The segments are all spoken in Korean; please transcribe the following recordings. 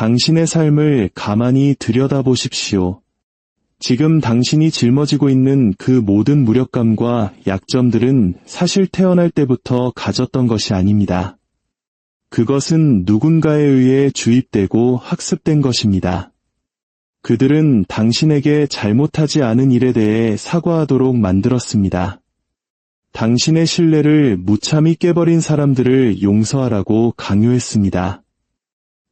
당신의 삶을 가만히 들여다보십시오. 지금 당신이 짊어지고 있는 그 모든 무력감과 약점들은 사실 태어날 때부터 가졌던 것이 아닙니다. 그것은 누군가에 의해 주입되고 학습된 것입니다. 그들은 당신에게 잘못하지 않은 일에 대해 사과하도록 만들었습니다. 당신의 신뢰를 무참히 깨버린 사람들을 용서하라고 강요했습니다.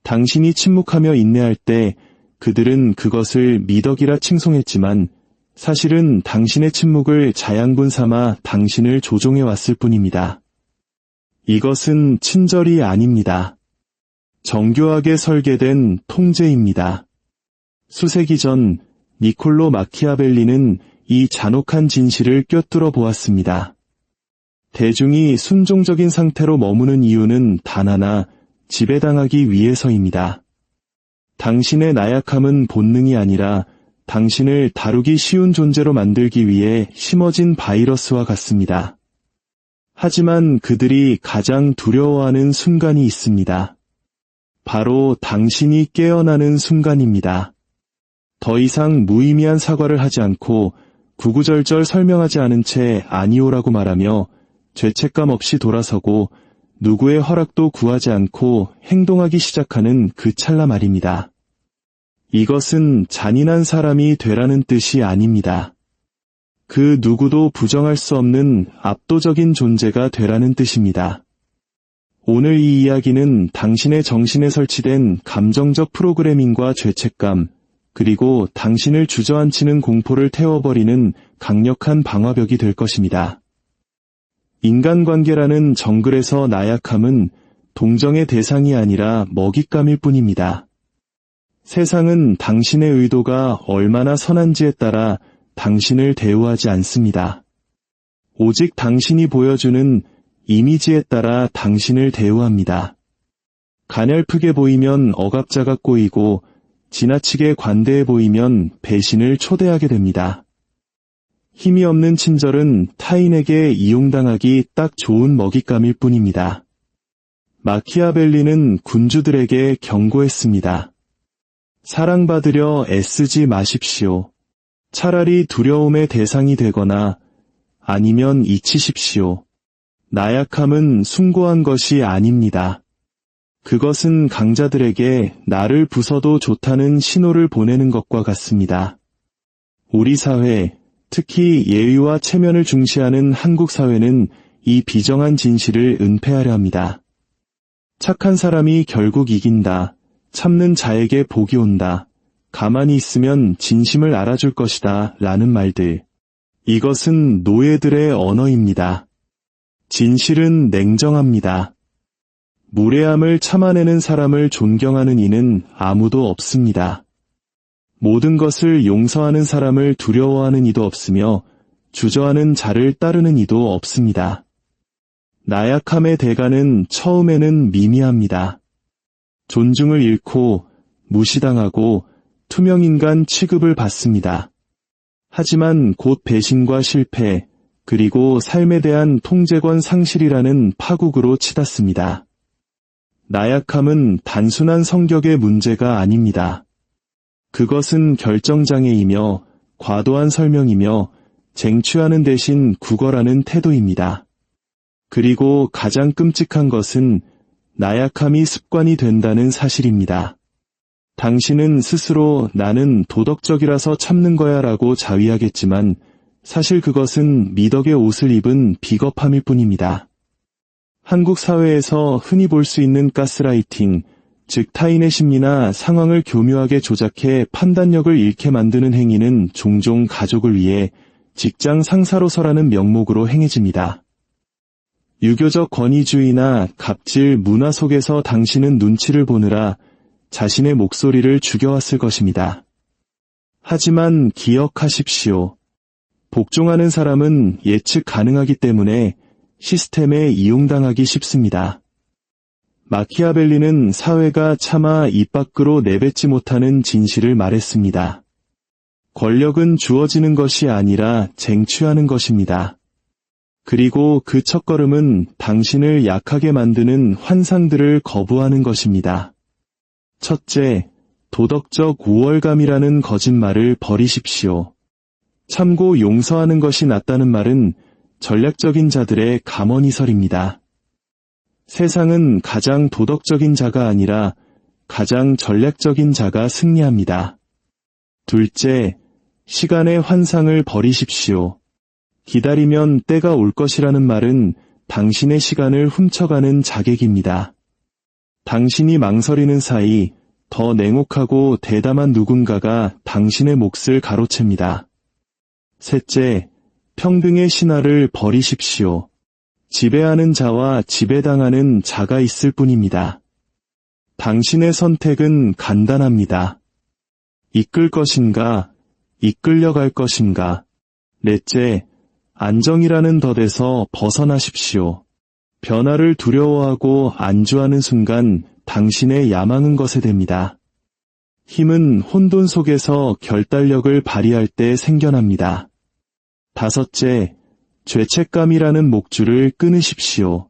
당신이 침묵하며 인내할 때 그들은 그것을 미덕이라 칭송했지만 사실은 당신의 침묵을 자양분 삼아 당신을 조종해 왔을 뿐입니다. 이것은 친절이 아닙니다. 정교하게 설계된 통제입니다. 수세기 전 니콜로 마키아벨리는 이 잔혹한 진실을 꿰뚫어 보았습니다. 대중이 순종적인 상태로 머무는 이유는 단 하나, 지배당하기 위해서입니다. 당신의 나약함은 본능이 아니라 당신을 다루기 쉬운 존재로 만들기 위해 심어진 바이러스와 같습니다. 하지만 그들이 가장 두려워하는 순간이 있습니다. 바로 당신이 깨어나는 순간입니다. 더 이상 무의미한 사과를 하지 않고 구구절절 설명하지 않은 채 아니오라고 말하며 죄책감 없이 돌아서고 누구의 허락도 구하지 않고 행동하기 시작하는 그 찰나 말입니다. 이것은 잔인한 사람이 되라는 뜻이 아닙니다. 그 누구도 부정할 수 없는 압도적인 존재가 되라는 뜻입니다. 오늘 이 이야기는 당신의 정신에 설치된 감정적 프로그래밍과 죄책감, 그리고 당신을 주저앉히는 공포를 태워버리는 강력한 방화벽이 될 것입니다. 인간관계라는 정글에서 나약함은 동정의 대상이 아니라 먹잇감일 뿐입니다. 세상은 당신의 의도가 얼마나 선한지에 따라 당신을 대우하지 않습니다. 오직 당신이 보여주는 이미지에 따라 당신을 대우합니다. 가냘프게 보이면 억압자가 꼬이고 지나치게 관대해 보이면 배신을 초대하게 됩니다. 힘이 없는 친절은 타인에게 이용당하기 딱 좋은 먹잇감일 뿐입니다. 마키아벨리는 군주들에게 경고했습니다. 사랑받으려 애쓰지 마십시오. 차라리 두려움의 대상이 되거나 아니면 잊히십시오. 나약함은 숭고한 것이 아닙니다. 그것은 강자들에게 나를 부숴도 좋다는 신호를 보내는 것과 같습니다. 우리 사회, 특히 예의와 체면을 중시하는 한국 사회는 이 비정한 진실을 은폐하려 합니다. 착한 사람이 결국 이긴다. 참는 자에게 복이 온다. 가만히 있으면 진심을 알아줄 것이다. 라는 말들. 이것은 노예들의 언어입니다. 진실은 냉정합니다. 무례함을 참아내는 사람을 존경하는 이는 아무도 없습니다. 모든 것을 용서하는 사람을 두려워하는 이도 없으며 주저하는 자를 따르는 이도 없습니다. 나약함의 대가는 처음에는 미미합니다. 존중을 잃고 무시당하고 투명인간 취급을 받습니다. 하지만 곧 배신과 실패, 그리고 삶에 대한 통제권 상실이라는 파국으로 치닫습니다. 나약함은 단순한 성격의 문제가 아닙니다. 그것은 결정장애이며 과도한 설명이며 쟁취하는 대신 구걸하는 태도입니다. 그리고 가장 끔찍한 것은 나약함이 습관이 된다는 사실입니다. 당신은 스스로 나는 도덕적이라서 참는 거야 라고 자위하겠지만 사실 그것은 미덕의 옷을 입은 비겁함일 뿐입니다. 한국 사회에서 흔히 볼 수 있는 가스라이팅, 즉 타인의 심리나 상황을 교묘하게 조작해 판단력을 잃게 만드는 행위는 종종 가족을 위해 직장 상사로서라는 명목으로 행해집니다. 유교적 권위주의나 갑질 문화 속에서 당신은 눈치를 보느라 자신의 목소리를 죽여왔을 것입니다. 하지만 기억하십시오. 복종하는 사람은 예측 가능하기 때문에 시스템에 이용당하기 쉽습니다. 마키아벨리는 사회가 차마 입 밖으로 내뱉지 못하는 진실을 말했습니다. 권력은 주어지는 것이 아니라 쟁취하는 것입니다. 그리고 그 첫걸음은 당신을 약하게 만드는 환상들을 거부하는 것입니다. 첫째, 도덕적 우월감이라는 거짓말을 버리십시오. 참고 용서하는 것이 낫다는 말은 전략적인 자들의 감언이설입니다. 세상은 가장 도덕적인 자가 아니라 가장 전략적인 자가 승리합니다. 둘째, 시간의 환상을 버리십시오. 기다리면 때가 올 것이라는 말은 당신의 시간을 훔쳐가는 자객입니다. 당신이 망설이는 사이 더 냉혹하고 대담한 누군가가 당신의 몫을 가로챕니다. 셋째, 평등의 신화를 버리십시오. 지배하는 자와 지배당하는 자가 있을 뿐입니다. 당신의 선택은 간단합니다. 이끌 것인가, 이끌려갈 것인가. 넷째, 안정이라는 덫에서 벗어나십시오. 변화를 두려워하고 안주하는 순간 당신의 야망은 거세됩니다. 힘은 혼돈 속에서 결단력을 발휘할 때 생겨납니다. 다섯째, 죄책감이라는 목줄을 끊으십시오.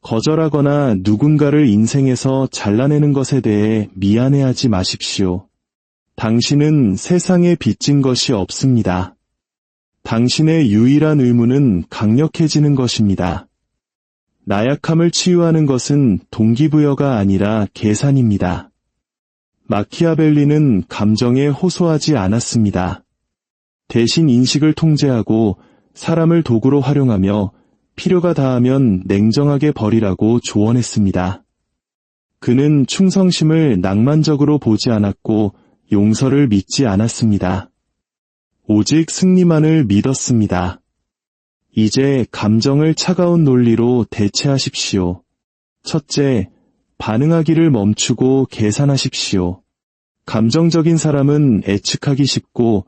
거절하거나 누군가를 인생에서 잘라내는 것에 대해 미안해하지 마십시오. 당신은 세상에 빚진 것이 없습니다. 당신의 유일한 의무는 강력해지는 것입니다. 나약함을 치유하는 것은 동기부여가 아니라 계산입니다. 마키아벨리는 감정에 호소하지 않았습니다. 대신 인식을 통제하고 사람을 도구로 활용하며 필요가 닿으면 냉정하게 버리라고 조언했습니다. 그는 충성심을 낭만적으로 보지 않았고 용서를 믿지 않았습니다. 오직 승리만을 믿었습니다. 이제 감정을 차가운 논리로 대체하십시오. 첫째, 반응하기를 멈추고 계산하십시오. 감정적인 사람은 예측하기 쉽고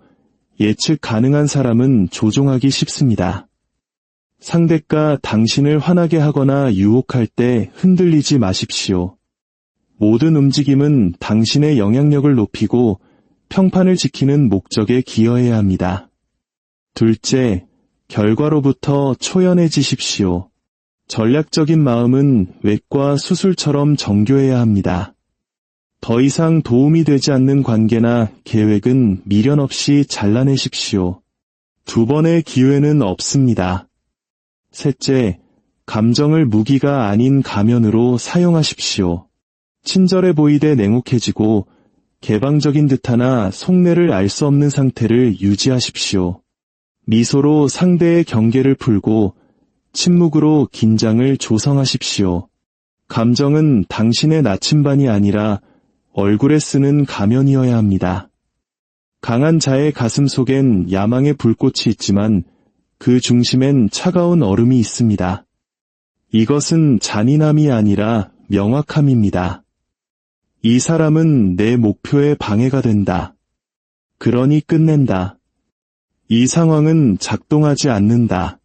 예측 가능한 사람은 조종하기 쉽습니다. 상대가 당신을 화나게 하거나 유혹할 때 흔들리지 마십시오. 모든 움직임은 당신의 영향력을 높이고 평판을 지키는 목적에 기여해야 합니다. 둘째, 결과로부터 초연해지십시오. 전략적인 마음은 외과 수술처럼 정교해야 합니다. 더 이상 도움이 되지 않는 관계나 계획은 미련 없이 잘라내십시오. 두 번의 기회는 없습니다. 셋째, 감정을 무기가 아닌 가면으로 사용하십시오. 친절해 보이되 냉혹해지고 개방적인 듯하나 속내를 알 수 없는 상태를 유지하십시오. 미소로 상대의 경계를 풀고 침묵으로 긴장을 조성하십시오. 감정은 당신의 나침반이 아니라 얼굴에 쓰는 가면이어야 합니다. 강한 자의 가슴 속엔 야망의 불꽃이 있지만 그 중심엔 차가운 얼음이 있습니다. 이것은 잔인함이 아니라 명확함입니다. 이 사람은 내 목표에 방해가 된다. 그러니 끝낸다. 이 상황은 작동하지 않는다.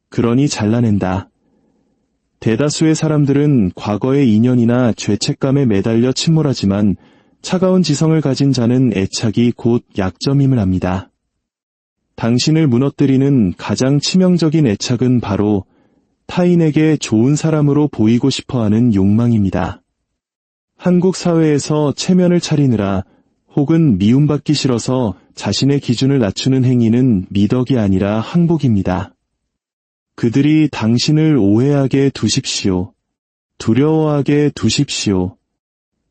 그러니 잘라낸다. 대다수의 사람들은 과거의 인연이나 죄책감에 매달려 침몰하지만 차가운 지성을 가진 자는 애착이 곧 약점임을 압니다. 당신을 무너뜨리는 가장 치명적인 애착은 바로 타인에게 좋은 사람으로 보이고 싶어하는 욕망입니다. 한국 사회에서 체면을 차리느라 혹은 미움받기 싫어서 자신의 기준을 낮추는 행위는 미덕이 아니라 항복입니다. 그들이 당신을 오해하게 두십시오. 두려워하게 두십시오.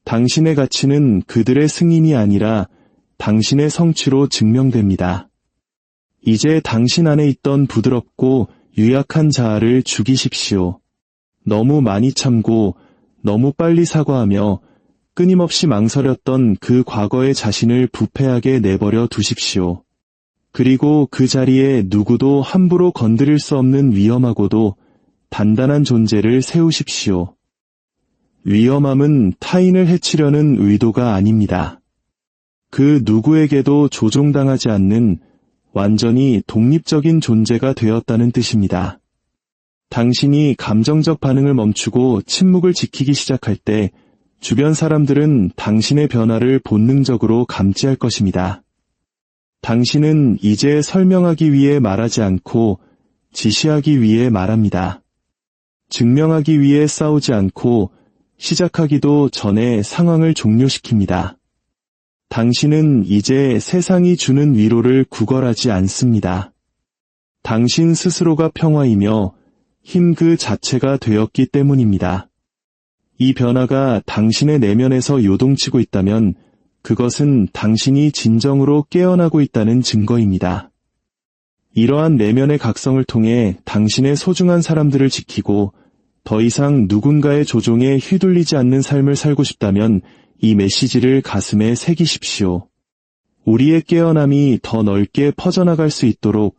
당신의 가치는 그들의 승인이 아니라 당신의 성취로 증명됩니다. 이제 당신 안에 있던 부드럽고 유약한 자아를 죽이십시오. 너무 많이 참고 너무 빨리 사과하며 끊임없이 망설였던 그 과거의 자신을 부패하게 내버려 두십시오. 그리고 그 자리에 누구도 함부로 건드릴 수 없는 위험하고도 단단한 존재를 세우십시오. 위험함은 타인을 해치려는 의도가 아닙니다. 그 누구에게도 조종당하지 않는 완전히 독립적인 존재가 되었다는 뜻입니다. 당신이 감정적 반응을 멈추고 침묵을 지키기 시작할 때 주변 사람들은 당신의 변화를 본능적으로 감지할 것입니다. 당신은 이제 설명하기 위해 말하지 않고 지시하기 위해 말합니다. 증명하기 위해 싸우지 않고 시작하기도 전에 상황을 종료시킵니다. 당신은 이제 세상이 주는 위로를 구걸하지 않습니다. 당신 스스로가 평화이며 힘 그 자체가 되었기 때문입니다. 이 변화가 당신의 내면에서 요동치고 있다면 그것은 당신이 진정으로 깨어나고 있다는 증거입니다. 이러한 내면의 각성을 통해 당신의 소중한 사람들을 지키고 더 이상 누군가의 조종에 휘둘리지 않는 삶을 살고 싶다면 이 메시지를 가슴에 새기십시오. 우리의 깨어남이 더 넓게 퍼져나갈 수 있도록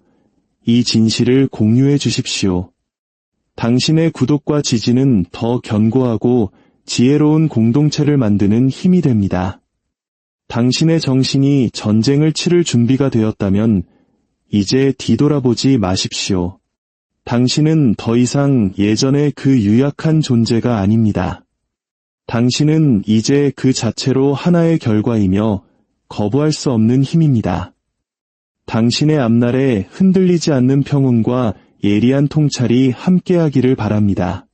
이 진실을 공유해 주십시오. 당신의 구독과 지지는 더 견고하고 지혜로운 공동체를 만드는 힘이 됩니다. 당신의 정신이 전쟁을 치를 준비가 되었다면 이제 뒤돌아보지 마십시오. 당신은 더 이상 예전의 그 유약한 존재가 아닙니다. 당신은 이제 그 자체로 하나의 결과이며 거부할 수 없는 힘입니다. 당신의 앞날에 흔들리지 않는 평온과 예리한 통찰이 함께하기를 바랍니다.